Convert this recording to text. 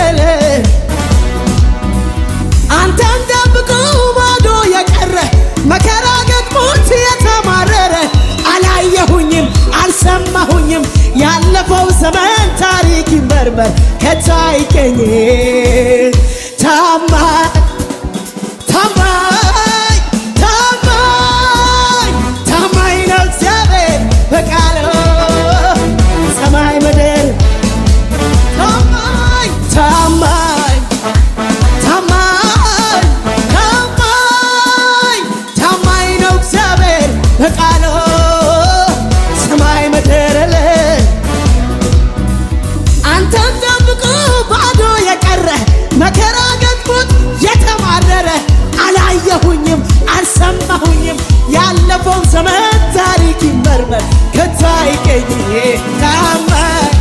የቀረለ አንተን ጠብቆ ባዶ የቀረ መከራ ገጥሞት የተማረረ አላየሁኝም አልሰማሁኝም ያለፈው ዘመን ታሪክ ይመርመር ከታይቀኝ ታማኝ ታማኝ ታማኝ ታማኝ ነው እግዚአብሔር በቃሉ ሰማይ ምድር ታማኝ ታማኝ ታማኝ ታማኝ ታማኝ ነው እግዚአብሔር በቃሉ ሰማይ ምድር አንተን ጠብቆ ባዶ የቀረ መከራ ገጥሞት የተማረረ አላየሁኝም አልሰማሁኝም ያለፈው ዘመን ታሪክ ይመርመር ከታይቀኝ ታማኝ